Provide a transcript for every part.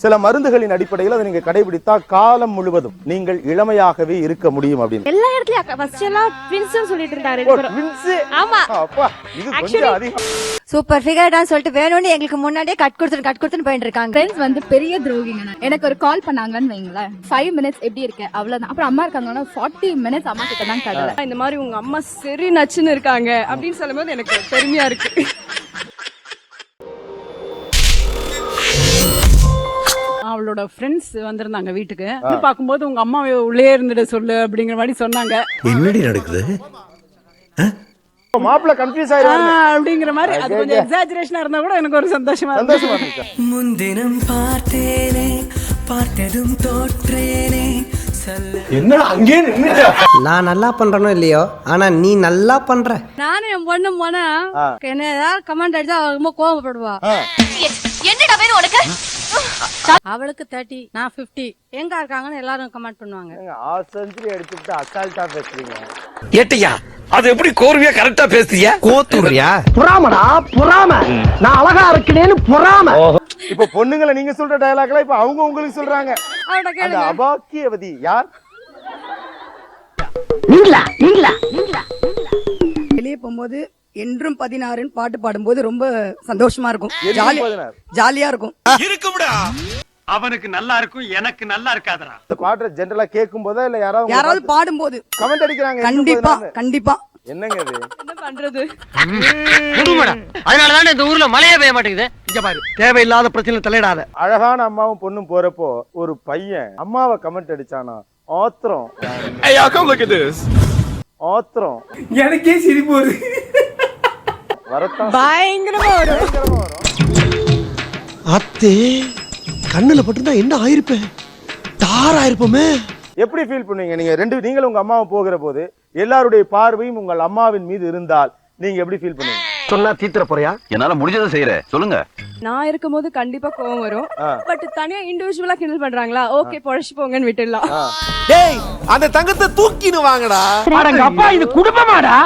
சில மருந்துகளின் அடிப்படையில் அதை நீங்க கடைபிடித்தா காலம் முழுவதும் நீங்கள் இளமையாகவே இருக்க முடியும் அப்படின்னு. எல்லா இடத்துலயும் ஃபர்ஸ்ட் எல்லாம் ட்வின்ஸ் சொல்லிட்டு இருந்தாரு. ஆமா அப்பா இது கொஞ்சம் அதிகம். சூப்பர் ஃபிகர்டான்னு சொல்லிட்டு வேணும்னு எங்களுக்கு முன்னாடியே கட் கொடுத்துன்னு போயிட்டு இருக்காங்க. ஃப்ரெண்ட்ஸ் வந்து பெரிய துரோகிங்க. எனக்கு ஒரு கால் பண்ணாங்கன்னு வைங்களேன், 5 minutes எப்படி இருக்கு அவ்வளவுதான். அப்புறம் அம்மா இருக்காங்கன்னா 40 minutes அம்மா கிட்ட தான் கதலை. இந்த மாதிரி உங்க அம்மா சரி நச்சுன்னு இருக்காங்க அப்படின்னு சொல்லும்போது எனக்கு பெருமையா இருக்கு. அவளோட ஃப்ரெண்ட்ஸ் வந்திருந்தாங்க வீட்டுக்கு. பாக்கும்போது உங்க அம்மா உள்ளே இருந்துட சொல்லு அப்படிங்கிற மாதிரி சொன்னாங்க. என்னடி நடக்குது? மாப்பிள்ள கன்ஃபியூஸ் ஆயிடுவாங்க அப்படிங்கிற மாதிரி. அது கொஞ்சம் எக்ஸாஜரேஷனா இருந்தா கூட எனக்கு ஒரு சந்தோஷமா இருக்கு. முன்தினம் பார்த்தேனே பார்த்ததும் தோற்றேனே என்ன அங்கே நின்னுட்ட? நான் நல்லா பண்றனோ இல்லையோ, ஆனா நீ நல்லா பண்ற. நானும் என் பொண்ணு போனா என்ன ஏதாவது கமெண்ட் அடிச்சா ரொம்ப கோவப்படுவா. என்னடா பேரு உனக்கு? அவளுக்கு 30 நான் 50 எங்க இருக்காங்கன்னு எல்லாரும் கமெண்ட் பண்ணுவாங்க. செஞ்சுரி அடிச்சுட்டு அசால்ட்டா பேசுறீங்க. ஏட்டையா அது எப்படி கோர்வையா கரெக்டா பேசுறிய? கோத்துறியா? புறாமடா புறாம. நான் அழகா இருக்கேன்னு புறாம. இப்ப பொண்ணுங்களை நீங்க சொல்ற டயலாக்ல இப்ப அவங்க உங்களுக்கு சொல்றாங்க. அந்த அபாக்கியவதி யார்? வெளியே போகும்போது என்றும் 16 பாட்டு பாடும்போது ரொம்ப சந்தோஷமா இருக்கும், ஜாலியா இருக்கும். இருக்கும்டா. அவனுக்கு நல்லா இருக்கும், எனக்கு நல்லா இருக்காதடா. இந்த பாட்டை ஜெனரலா கேட்கும் போதா இல்ல யாராவது பாடும்போது கமெண்ட் அடிக்கிறாங்க. கண்டிப்பா என்னங்க இது? என்ன பண்றது? அதனாலதான் இந்த ஊர்ல மழையே பெய்ய மாட்டேங்குது. இங்க பாரு, தேவையில்லாத பிரச்சனை தலையிடாத. அழகான அம்மாவும் பொண்ணும் போறப்போ ஒரு பையன் அம்மாவை கமெண்ட் அடிச்சானா ஆத்திரம். ஆத்திரம் எனக்கே சிரிப்பு வருது. வரத்தான் பயங்கரமா வரும். அத்தே கண்ணுல பட்டுதான் என்ன ஆயிருப்பேன், தார் ஆயிருப்போமே. எப்படி ஃபீல் பண்ணுவீங்க நீங்களும் உங்க அம்மாவும் போகிற போது எல்லாருடைய பார்வையும் உங்கள் அம்மாவின் மீது இருந்தால் நீங்க எப்படி ஃபீல் பண்ணுவீங்க? சொன்னா தீத்துற போறியா? என்னால முடிஞ்சதை செய்யறேன், சொல்லுங்க. நான் இருக்கும்போது கண்டிப்பா கோவம் வரும். பட் தனியா இண்டிவிஜுவலா கிண்டல் பண்றாங்களா, ஓகே பொழைச்சு போங்கன்னு விட்டுடலாம். டேய் அந்த தங்கத்தை தூக்கின்னு வாங்கடா. அடங்க அப்பா, இது குடும்பமாடா.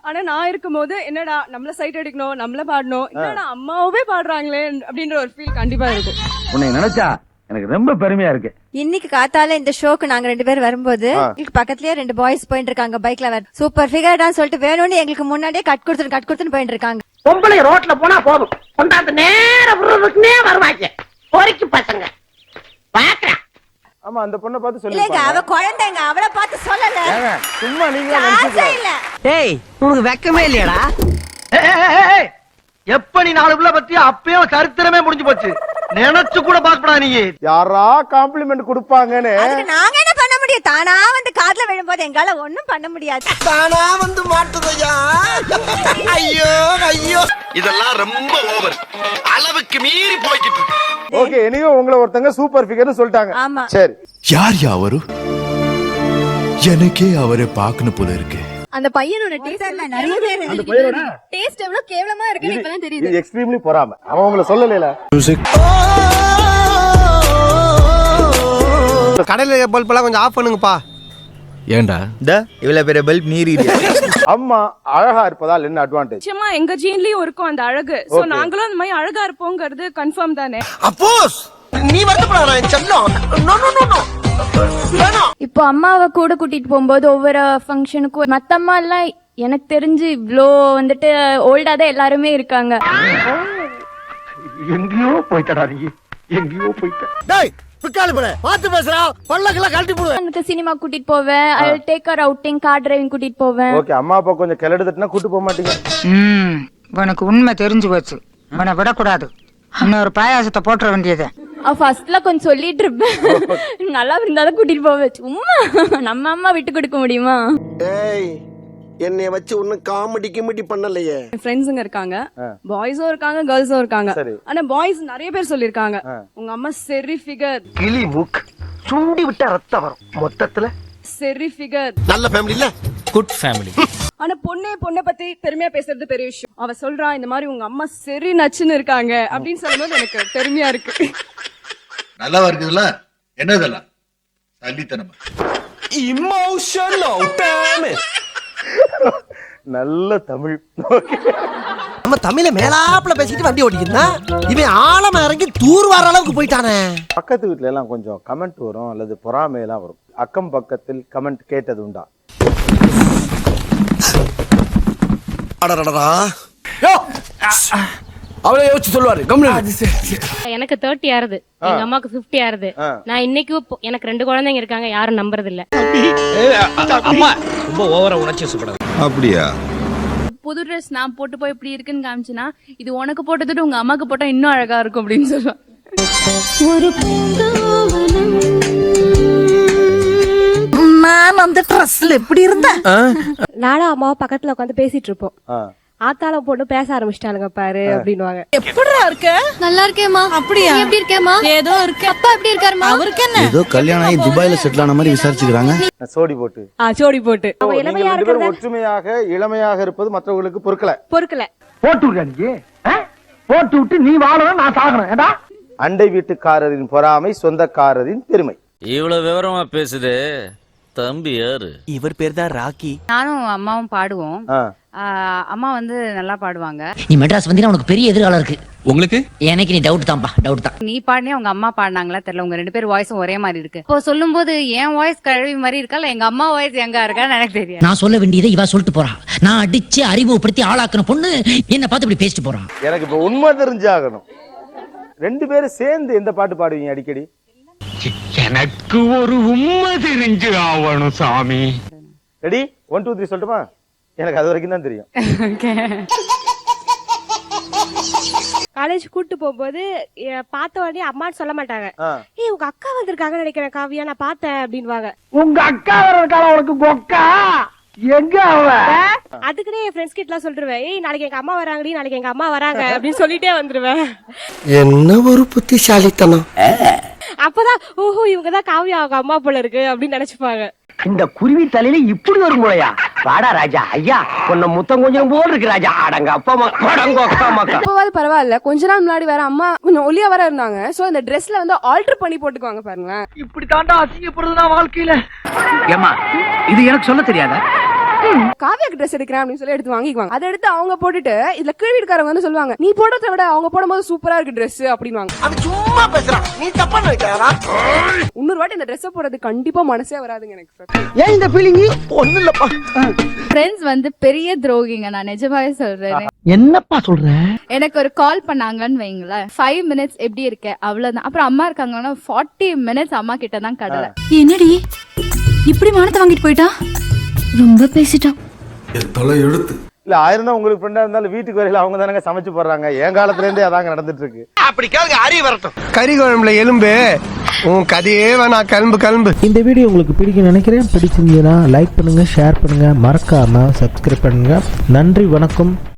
ஆனா நான் இருக்கும்போது என்னடா நம்மள சைட் அடிக்கணும், நம்மள பாடணும், என்னடா அம்மாவே பாடுறாங்களே அப்படின்ற ஒரு ஃபீல் கண்டிப்பா இருக்கும். உன்னை நினைச்சா எனக்கு ரொம்ப பெருமையா இருக்கு. இன்னைக்கு காத்தால இந்த ஷோக்கு நாங்க 2 பேரும் வரும்போது எங்களுக்கு பக்கத்துலயே 2 பாய்ஸ் போயிட்டு இருக்காங்க பைக்ல. சூப்பர் ஃபிகர்டான்னு சொல்லிட்டு வேணும்னு எங்களுக்கு முன்னாடியே கட் கொடுத்துன்னு போயிட்டு இருக்காங்க. பொம்பளை ரோட்ல போனா போதும், கொண்டாந்து நேரா விடுறதுக்குனே வருவாங்க பொறுக்கி பசங்க. பாக்குறேன். ஆமா அந்த பொண்ணை பார்த்து இல்லங்க, சொல்லுங்க. அவ குழந்தைங்க, அவளை பார்த்து சொல்லல. சும்மா நீங்க ஆசை இல்ல. டேய் உனக்கு வெக்கமே இல்லையாடா? எப்ப நீ 4 புள்ள பத்தி அப்பயும் சரித்திரமே முடிஞ்சு போச்சு. நினைச்சு கூட பாக்கடா நீ. யாரா காம்ப்ளிமெண்ட் கொடுப்பாங்கன்னு அதுக்கு நாங்க என்ன பண்ண முடியும்? தானா வந்து காதுல விழும்போது எங்களால ஒண்ணும் பண்ண முடியாது. தானா வந்து மாட்டுதையா? ஐயோ ஐயோ, இதெல்லாம் ரொம்ப ஓவர், அளவுக்கு மீறி போய்கிட்டு இருக்கு. ஓகே, எனிவே உங்களை ஒருத்தங்க சூப்பர் ஃபிகர்னு சொல்லிட்டாங்க. ஆமா. சரி, யார் அவரு? எனக்கே அவரை பார்க்கணும் போல இருக்கு. அந்த பையனோட டேஸ்ட் நிறைய பேர் அந்த பையனோட டேஸ்ட் எவ்வளவு கேவலமா இருக்குன்னு இப்பதான் தெரியுது. இது எக்ஸ்ட்ரீம்லி பொறாம. அவன் உங்களை சொல்லல. கடையில பல்ப் எல்லாம் கொஞ்சம் ஆஃப் பண்ணுங்கப்பா. ஏண்டா இவ்வளவு பெரிய பல்ப் நீரி. அம்மா அழகா இருப்பதால் என்ன அட்வான்டேஜ்? நிச்சயமா எங்க ஜீன்லயும் இருக்கும் அந்த அழகு. சோ நாங்களும் அந்த மாதிரி அழகா இருப்போங்கிறது கன்ஃபார்ம் தானே. அப்போஸ் நீ வருத்தப்படாத என் செல்லம். No no no no. இப்போ அம்மாவை கூட கூட்டிட்டு போகும்போது ஒவ்வொரு ஃபங்க்ஷனுக்கும் மத்த அம்மா எல்லாம் எனக்கு தெரிஞ்சு இவ்ளோ வந்துட்டு ஓல்டா தான் எல்லாருமே இருக்காங்க. எங்கேயோ போயிட்டடா நீ, எங்கேயோ போயிட்ட. டேய் பிக்காலு பட பாத்து பேசுறா, பல்லக்கெல்லாம் கழட்டி போடு. எனக்கு சினிமா கூட்டிட்டு போவேன், I take her outing, car driving கூட்டிட்டு போவேன். ஓகே, அம்மா அப்பா கொஞ்சம் கிளடு தட்டினா கூட்டு போக மாட்டீங்க. உனக்கு உண்மை தெரிஞ்சு போச்சு, உன்னை விடக்கூடாது. இன்னொரு பாயாசத்தை போட்டுற வேண்டியது. ஃபர்ஸ்ட்ல கொஞ்சம் சொல்லிட்டு இருப்பேன், நல்லா இருந்தாலும் கூட்டிட்டு போவேன். சும்மா நம்ம அம்மா விட்டு கொடுக்க முடியுமா? ஏய் என்னைய வச்சு ஒன்னும் காமெடி கிமெடி பண்ணலையே. ஃப்ரெண்ட்ஸுங்க இருக்காங்க, பாய்ஸும் இருக்காங்க, கேர்ள்ஸும் இருக்காங்க. ஆனா பாய்ஸ் நிறைய பேர் சொல்லிருக்காங்க உங்க அம்மா சரி ஃபிகர். கிளி மூக் சுண்டி விட்டா ரத்தம் வரும். மொத்தத்துல சரி ஃபிகர். நல்ல ஃபேமிலி இல்ல, குட் ஃபேமிலி. ஆனா பொண்ணை பத்தி பெருமையா பேசுறது பெரிய விஷயம். அவ சொல்றா இந்த மாதிரி உங்க அம்மா சரி நச்சுன்னு இருக்காங்க அப்படின்னு சொல்லும்போது எனக்கு பெருமையா இருக்கு. நல்லா இருக்குதுல்ல, என்னதெல்லாம் சல்லித்தனமா இமோஷனல் டேமேஜ். நல்ல தமிழ். நம்ம தமிழ மேலாப்புல பேசிட்டு வண்டி ஓட்டிக்கிட்டா இவன் ஆழமா இறங்கி தூர் வர அளவுக்கு போயிட்டானே. பக்கத்து வீட்டுல எல்லாம் கொஞ்சம் கமெண்ட் வரும் அல்லது பொறாமையெல்லாம் வரும். அக்கம் பக்கத்தில் கமெண்ட் கேட்டது உண்டா? அடடடா அவளே யோசிச்சு சொல்லுவாரு. எனக்கு 30 ஆறுது, எங்க அம்மாக்கு 50 ஆறுது. நான் இன்னைக்கு எனக்கு 2 குழந்தைங்க இருக்காங்க, யாரும் நம்புறது இல்ல. ரொம்ப ஓவரா உணர்ச்சி வசப்படாது. அப்படியா? புது ட்ரெஸ் நான் போட்டு போய் இப்படி இருக்குன்னு காமிச்சுனா, இது உனக்கு போட்டதுட்டு உங்க அம்மாக்கு போட்டா இன்னும் அழகா இருக்கும் அப்படின்னு சொல்லுவாங்க. நான் அந்த ட்ரெஸ்ல எப்படி இருந்தேன்? நானும் அம்மாவும் பக்கத்துல உட்காந்து பேசிட்டு இருப்போம். ஆத்தால போட்டு பேச ஆரம்பிச்சிட்டானுங்க பாரு அப்படின்னுவாங்க. எப்படிடா இருக்க? நல்லா இருக்கேம்மா. அப்படியா? எப்படி இருக்கேம்மா? ஏதோ இருக்கு. அப்பா எப்படி இருக்காருமா? அவருக்கு என்ன? ஏதோ கல்யாணம் ஆகி துபாயில செட்டில் ஆன மாதிரி விசாரிச்சுக்கிறாங்க. சோடி போட்டு சோடி போட்டு ஓ, நீங்கள் ரெண்டு பேரும் ஒற்றுமையாக இளமையாக இருப்பது மற்றவர்களுக்கு பொறுக்கல. போட்டு விடுற நீ. போட்டு விட்டு நீ வாழணும், நான் சாகணும். ஏடா அண்டை வீட்டுக்காரரின் பொறாமை சொந்தக்காரரின் பெருமை. இவ்வளவு விவரமா பேசுது தம்பி யாரு? இவர் பேர் தான் ராக்கி. நானும் அம்மாவும் பாடுவோம். ஆ. அம்மா வந்து நல்லா பாடுவாங்க. நீ மெட்ராஸ் வந்தீங்கன்னா உனக்கு பெரிய எதிர்காலம் இருக்கு. உங்களுக்கு எனக்கு நீ டவுட் தான்ப்பா, டவுட் தான். நீ பாடினே உங்க அம்மா பாடினாங்களா தெரியல, உங்க 2 பேர் வாய்ஸும் ஒரே மாதிரி இருக்கு. இப்போ சொல்லும் போது என் வாய்ஸ் கழுவி மாதிரி இருக்கா இல்ல எங்க அம்மா வாய்ஸ் எங்க இருக்கான்னு எனக்கு தெரியும். நான் சொல்ல வேண்டியதை இவ சொல்லிட்டு போறான். நான் அடிச்சு அறிமுகப்படுத்தி ஆளாக்குன பொண்ணு என்ன பார்த்து இப்படி பேசிட்டு போறான். எனக்கு இப்ப உண்மை தெரிஞ்சாகணும். 2 பேரும் சேர்ந்து எந்த பாட்டு பாடுவீங்க அடிக்கடி? எனக்கு ஒரு உண்மை தெரிஞ்சு ஆவணும் சாமி. ரெடி? 1 2 3 சொல்லட்டுமா? எனக்கு அது வரைக்கும் தான் தெரியும். காலேஜ் கூட்டு போகும்போது பார்த்த உடனே அம்மான்னு சொல்ல மாட்டாங்க. ஏய் உங்க அக்கா வந்திருக்காங்கன்னு நினைக்கிறேன் காவியா, நான் பார்த்தேன் அப்படின்வாங்க. உங்க அக்கா வரக்கால உனக்கு கொக்கா எங்க அவ? அதுக்குனே என் ஃப்ரெண்ட்ஸ் கிட்ட எல்லாம் சொல்லிடுவேன், ஏய் நாளைக்கு எங்க அம்மா வராங்கடி, நாளைக்கு எங்க அம்மா வராங்க அப்படின்னு சொல்லிட்டே வந்துருவேன். என்ன ஒரு புத்திசாலித்தனம். அப்பதான் ஓஹோ இவங்கதான் காவியா அவங்க அம்மா போல இருக்கு அப்படின்னு நினைச்சுப்பாங்க. இந்த குருவி தலையில இப்படி வரும் போலயா? வாடா ராஜா, ஐயா உன்னை முத்தம் கொஞ்சம் போல் இருக்கு ராஜா. அடங்க அப்பா மக்கா. இப்போவாது பரவாயில்ல, கொஞ்ச நாள் முன்னாடி வேற அம்மா கொஞ்சம் ஒல்லியா வர இருந்தாங்க. சோ இந்த ட்ரெஸ்ல வந்து ஆல்டர் பண்ணி போட்டுக்குவாங்க பாருங்களேன். இப்படி தாண்டா அசிங்கப்படுறதுனா வாழ்க்கையில. ஏமா இது எனக்கு சொல்ல தெரியாதா? காவியாக்கு ட்ரெஸ் எடுக்கிறேன் அப்படின்னு சொல்லி எடுத்து வாங்கிக்குவாங்க. அதை எடுத்து அவங்க போட்டுட்டு இதுல கீழ் வீட்டுக்காரங்க வந்து சொல்லுவாங்க, நீ போடுறத விட அவங்க போடும்போது சூப்பரா இருக்கு ட்ரெஸ் அப்படின்வாங்க. அவன் சும்மா பேசுறான், நீ தப்பா நினைக்கிறா? இன்னொரு வாட்டி இந்த ட்ரெஸ் போடுறது கண்டிப்பா மனசே வராதுங்க எனக்கு. ஏன் இந்த ஃபீலிங்? ஒண்ணு இல்லப்பா. ஃப்ரெண்ட்ஸ் வந்து பெரிய துரோகிங்க, நான் நிஜமாவே சொல்றேன். என்னப்பா சொல்ற? எனக்கு ஒரு கால் பண்ணாங்கன்னு வைங்களேன், 5 minutes எப்படி இருக்க அவ்வளவுதான். அப்புறம் அம்மா இருக்காங்கன்னா 40 minutes அம்மா கிட்ட தான் கடலை. என்னடி இப்படி மானத்தை வாங்கிட்டு போயிட்டா? ரொம்ப பேசிட்டான். தலை எடுத்து இல்ல 1000 தான் உங்களுக்கு ஃப்ரெண்டா இருந்தாலும் வீட்டுக்கு வரையில அவங்க தானங்க சமைச்சு போடுறாங்க. என் காலத்துல இருந்தே அதாங்க நடந்துட்டு இருக்கு. அப்படி கேளுங்க, அறிவு வரட்டும். கறி குழம்புல எலும்பு உன் கதையே வேணா, கிளம்பு. இந்த வீடியோ உங்களுக்கு பிடிக்கும்னு நினைக்கிறேன். பிடிச்சிருந்தீங்கன்னா லைக் பண்ணுங்க, ஷேர் பண்ணுங்க, மறக்காம சப்ஸ்கிரைப் பண்ணுங்க. நன்றி, வணக்கம்.